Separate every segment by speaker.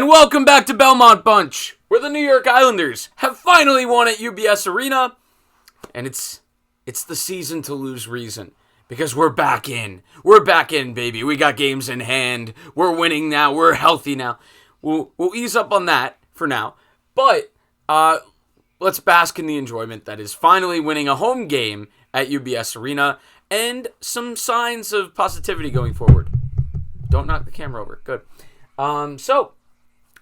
Speaker 1: welcome back to Belmont Bunch, where the New York Islanders have finally won at UBS Arena, and it's the season to lose reason, because we're back in. We're back in, baby. We got games in hand. We're winning now. We're healthy now. We'll ease up on that for now, but let's bask in the enjoyment that is finally winning a home game at UBS Arena, and some signs of positivity going forward. Don't knock the camera over. Good. So,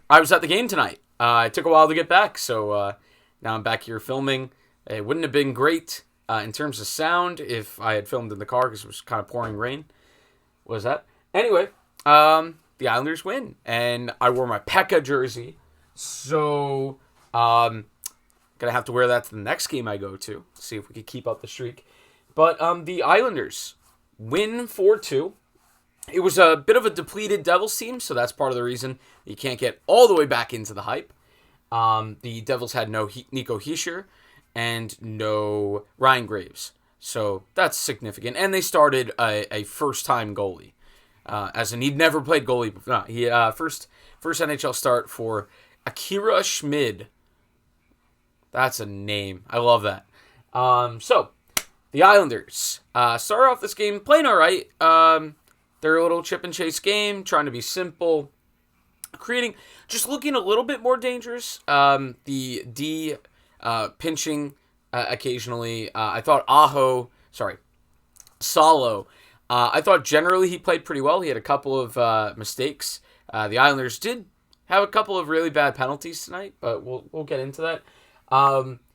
Speaker 1: I was at the game tonight. It took a while to get back, so now I'm back here filming. It wouldn't have been great in terms of sound if I had filmed in the car because it was kind of pouring rain. What was that? Anyway, the Islanders win, and I wore my Pekka jersey, so gonna have to wear that to the next game I go to, see if we can keep up the streak. But the Islanders win 4-2. It was a bit of a depleted Devils team, so that's part of the reason you can't get all the way back into the hype. The Devils had no Nico Hischier and no Ryan Graves, so that's significant. And they started a first-time goalie, as in he'd never played goalie before. No, he first NHL start for Akira Schmid. That's a name. I love that. So the Islanders start off this game playing all right. They're a little chip and chase game, trying to be simple, just looking a little bit more dangerous. The D pinching occasionally. I thought Salo. I thought generally he played pretty well. He had a couple of mistakes. The Islanders did have a couple of really bad penalties tonight, but we'll get into that.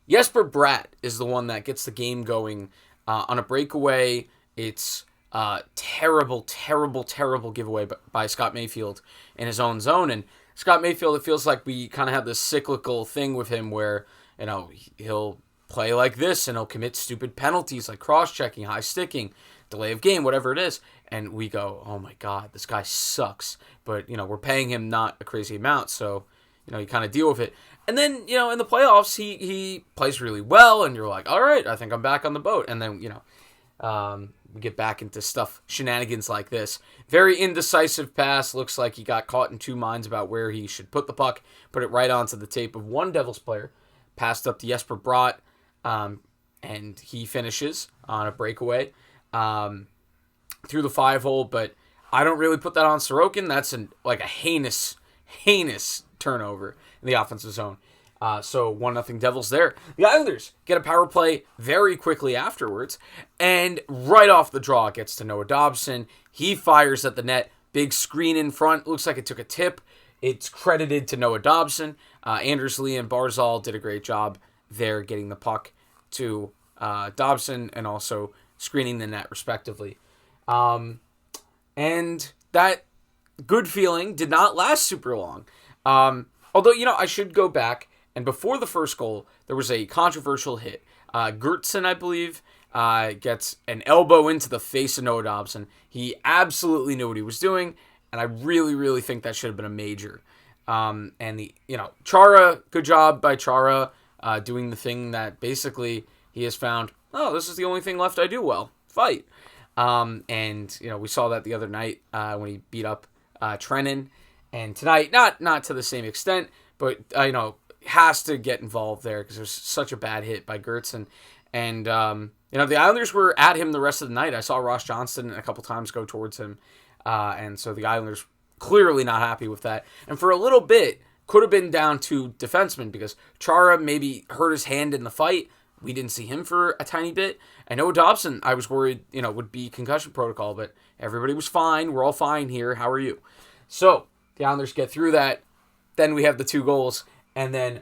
Speaker 1: Jesper Bratt is the one that gets the game going on a breakaway. It's terrible giveaway by Scott Mayfield in his own zone. And Scott Mayfield, it feels like we kind of have this cyclical thing with him where, he'll play like this and he'll commit stupid penalties like cross-checking, high-sticking, delay of game, whatever it is. And we go, oh my God, this guy sucks. But, we're paying him not a crazy amount, so, you kind of deal with it. And then, in the playoffs, he plays really well, and you're like, all right, I think I'm back on the boat. And then, we get back into shenanigans like this. Very indecisive pass. Looks like he got caught in two minds about where he should put the puck. Put it right onto the tape of one Devils player. Passed up to Jesper Bratt, and he finishes on a breakaway through the 5-hole. But I don't really put that on Sorokin. That's a heinous turnover in the offensive zone. So 1-0 Devils there. The Islanders get a power play very quickly afterwards, and right off the draw it gets to Noah Dobson. He fires at the net. Big screen in front. Looks like it took a tip. It's credited to Noah Dobson. Anders Lee and Barzal did a great job there getting the puck to Dobson and also screening the net respectively. And that good feeling did not last super long. Although, I should go back. And before the first goal, there was a controversial hit. Gertson, I believe, gets an elbow into the face of Noah Dobson. He absolutely knew what he was doing, and I really, really think that should have been a major. And Chara, good job by Chara, doing the thing that basically he has found, this is the only thing left I do well, fight. And we saw that the other night when he beat up Trennan. And tonight, not to the same extent, but, has to get involved there because there's such a bad hit by Gertson. And, the Islanders were at him the rest of the night. I saw Ross Johnston a couple times go towards him. And so the Islanders clearly not happy with that. And for a little bit, could have been down to defensemen because Chara maybe hurt his hand in the fight. We didn't see him for a tiny bit. And Noah Dobson, I was worried, would be concussion protocol, but everybody was fine. We're all fine here. How are you? So the Islanders get through that. Then we have the 2 goals. And then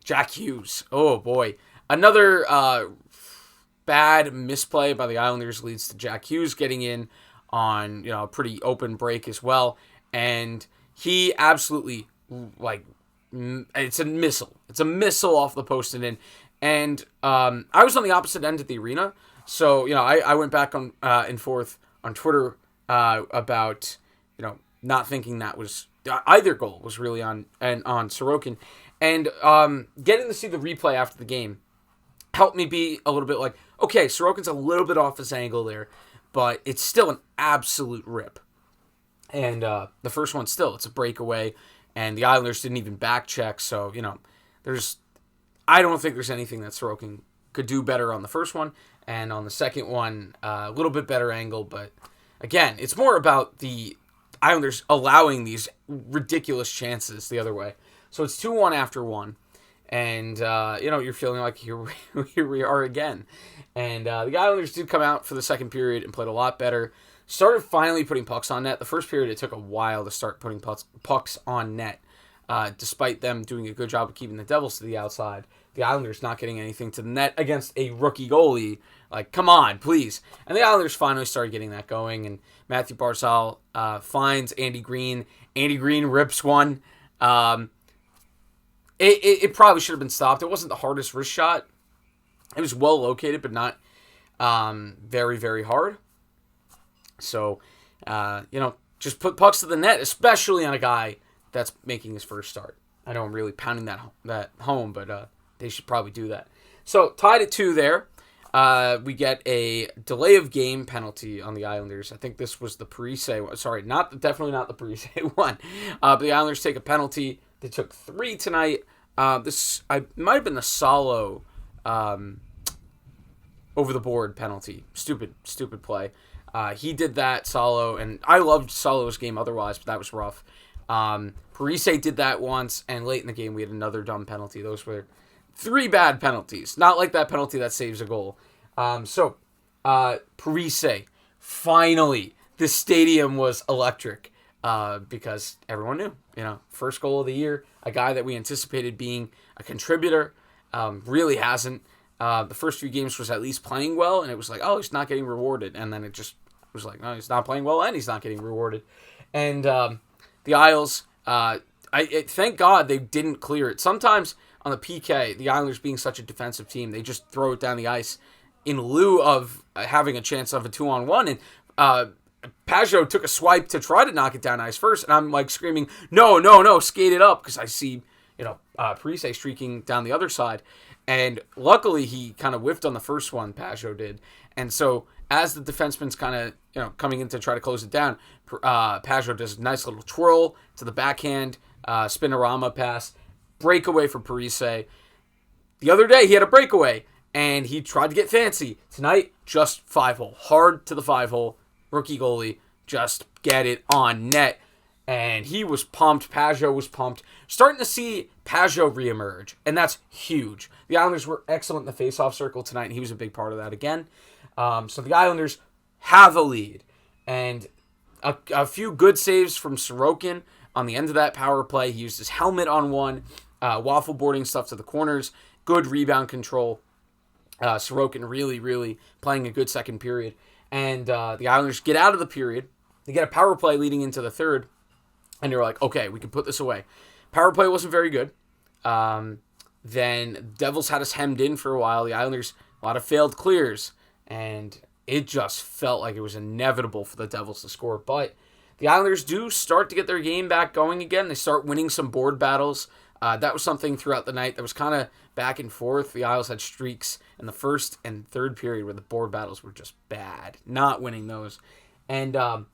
Speaker 1: Jack Hughes. Oh, boy. Another bad misplay by the Islanders leads to Jack Hughes getting in on, a pretty open break as well. And he absolutely, it's a missile. It's a missile off the post and in. And I was on the opposite end of the arena. So, I went back on and forth on Twitter about, not thinking that was either goal was really on Sorokin. And getting to see the replay after the game helped me be a little bit like, okay, Sorokin's a little bit off his angle there, but it's still an absolute rip. And the first one still, it's a breakaway. and the Islanders didn't even back check. So, I don't think there's anything that Sorokin could do better on the first one. And on the second one, a little bit better angle. But again, it's more about the Islanders allowing these ridiculous chances the other way. So it's 2-1 after one. And, you're feeling like here we are again. And the Islanders did come out for the second period and played a lot better. Started finally putting pucks on net. The first period, it took a while to start putting pucks on net. Despite them doing a good job of keeping the Devils to the outside, the Islanders not getting anything to the net against a rookie goalie. Like, come on, please. And the Islanders finally started getting that going, and Matthew Barzal finds Andy Green. Andy Green rips one. It probably should have been stopped. It wasn't the hardest wrist shot. It was well located, but not very, very hard. So, just put pucks to the net, especially on a guy that's making his first start. I know I'm really pounding that home, but they should probably do that. So, tied at 2 there. We get a delay of game penalty on the Islanders. I think this was the Parise one. Sorry, definitely not the Parise one. But the Islanders take a penalty. They took 3 tonight. This might have been the Salo over the board penalty. Stupid play. He did that, Salo, and I loved Salo's game otherwise, but that was rough. Parise did that once, and late in the game we had another dumb penalty. Those were 3 bad penalties. Not like that penalty that saves a goal. Parise, finally, the stadium was electric because everyone knew, first goal of the year, a guy that we anticipated being a contributor, really hasn't. The first few games was at least playing well, and it was like, oh, he's not getting rewarded. And then it just was like, no, he's not playing well, and he's not getting rewarded. And the Isles, thank God they didn't clear it. Sometimes on the PK, the Islanders being such a defensive team, they just throw it down the ice in lieu of having a chance of a 2-on-1. And Pajot took a swipe to try to knock it down ice first, and I'm like screaming, no, skate it up, because I see, Parise streaking down the other side. And luckily, he kind of whiffed on the first one, Pajot did. And so, as the defenseman's kind of, coming in to try to close it down, Pajot does a nice little twirl to the backhand, spinorama pass, breakaway for Parise. The other day, he had a breakaway, and he tried to get fancy. Tonight, just 5-hole. Hard to the 5-hole. Rookie goalie, just get it on net. And he was pumped. Pajot was pumped. Starting to see Pajot reemerge, and that's huge. The Islanders were excellent in the faceoff circle tonight, and he was a big part of that again. So the Islanders have a lead, and a few good saves from Sorokin on the end of that power play. He used his helmet on one, waffle boarding stuff to the corners, good rebound control. Sorokin really, really playing a good second period. And the Islanders get out of the period. They get a power play leading into the third. And you're like, okay, we can put this away. Power play wasn't very good. Then Devils had us hemmed in for a while. The Islanders, a lot of failed clears. And it just felt like it was inevitable for the Devils to score. But the Islanders do start to get their game back going again. They start winning some board battles. That was something throughout the night that was kind of back and forth. The Isles had streaks in the first and third period where the board battles were just bad. Not winning those. And Oliver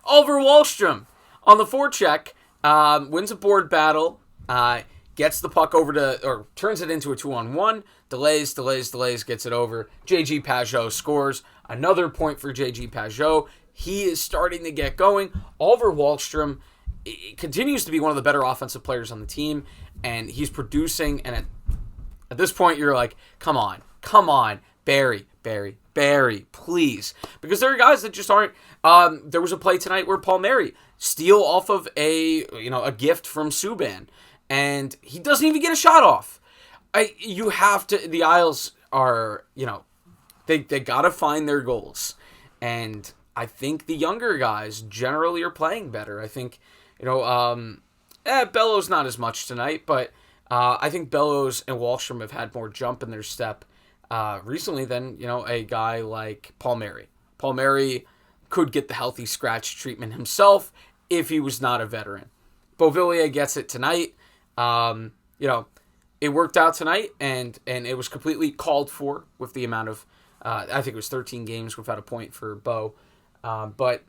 Speaker 1: Wahlstrom on the forecheck wins a board battle, gets the puck over or turns it into a 2-on-1, delays, gets it over. J.G. Pajot scores. Another point for J.G. Pajot. He is starting to get going. Oliver Wahlstrom continues to be one of the better offensive players on the team, and he's producing, and at this point you're like, come on, Barry, please. Because there are guys that just aren't. There was a play tonight where Palmieri steal off of a gift from Subban, and he doesn't even get a shot off. You have to. The Isles are, they got to find their goals, and I think the younger guys generally are playing better. I think, Bellows not as much tonight, but I think Bellows and Wahlstrom have had more jump in their step recently than, a guy like Palmieri. Palmieri could get the healthy scratch treatment himself if he was not a veteran. Beauvillier gets it tonight. It worked out tonight, and it was completely called for with the amount of, I think it was 13 games without a point for Beau. But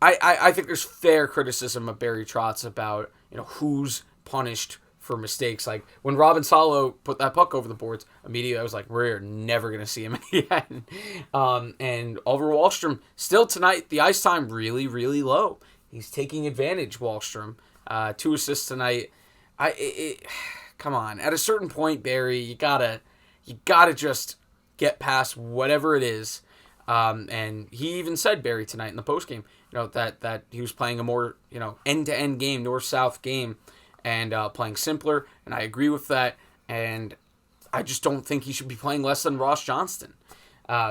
Speaker 1: I think there's fair criticism of Barry Trotz about, who's punished for mistakes. Like when Robin Salo put that puck over the boards, immediately I was like, we're never going to see him again. And Oliver Wahlstrom, still tonight, the ice time really, really low. He's taking advantage, Wahlstrom. 2 assists tonight. Come on. At a certain point, Barry, you gotta just get past whatever it is. And he even said, Barry, tonight in the postgame, that he was playing a more, end-to-end game, north-south game, and playing simpler, and I agree with that, and I just don't think he should be playing less than Ross Johnston.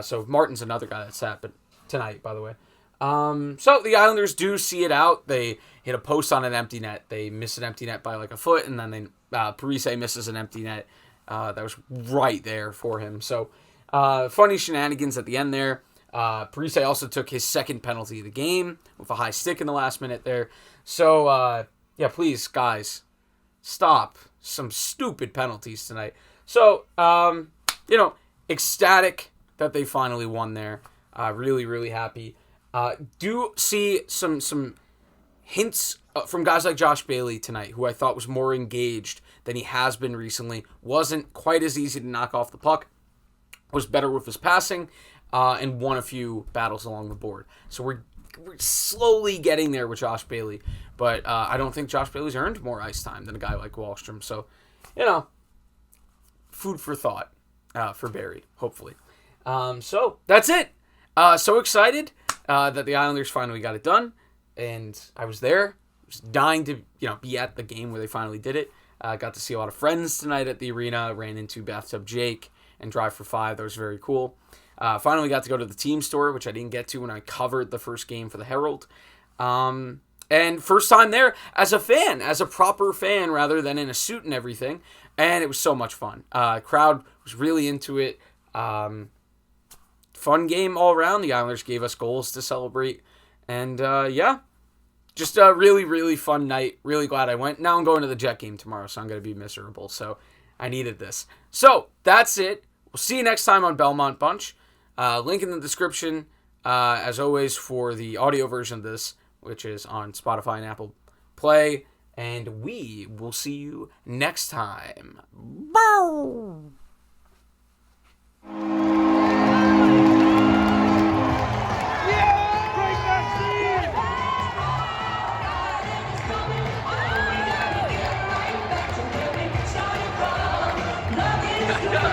Speaker 1: So Martin's another guy that's happened tonight, by the way. So the Islanders do see it out. They hit a post on an empty net. They miss an empty net by like a foot, and then Parise misses an empty net that was right there for him. So funny shenanigans at the end there. Parise also took his second penalty of the game with a high stick in the last minute there. So, yeah, please, guys, stop some stupid penalties tonight. So, ecstatic that they finally won there. Really, really happy. Do see some hints from guys like Josh Bailey tonight, who I thought was more engaged than he has been recently. Wasn't quite as easy to knock off the puck. Was better with his passing. And won a few battles along the board. So we're slowly getting there with Josh Bailey. But I don't think Josh Bailey's earned more ice time than a guy like Wahlstrom. So, food for thought for Barry, hopefully. So that's it. So excited that the Islanders finally got it done. And I was there. I was dying to be at the game where they finally did it. Got to see a lot of friends tonight at the arena. Ran into Bathtub Jake and Drive for Five. That was very cool. Finally got to go to the team store, which I didn't get to when I covered the first game for the Herald. And first time there as a fan, as a proper fan rather than in a suit and everything. And it was so much fun. Crowd was really into it. Fun game all around. The Islanders gave us goals to celebrate. And just a really, really fun night. Really glad I went. Now I'm going to the Jet game tomorrow, so I'm going to be miserable. So I needed this. So that's it. We'll see you next time on Belmont Bunch. Link in the description, as always, for the audio version of this, which is on Spotify and Apple Play. And we will see you next time. Bow! Yeah,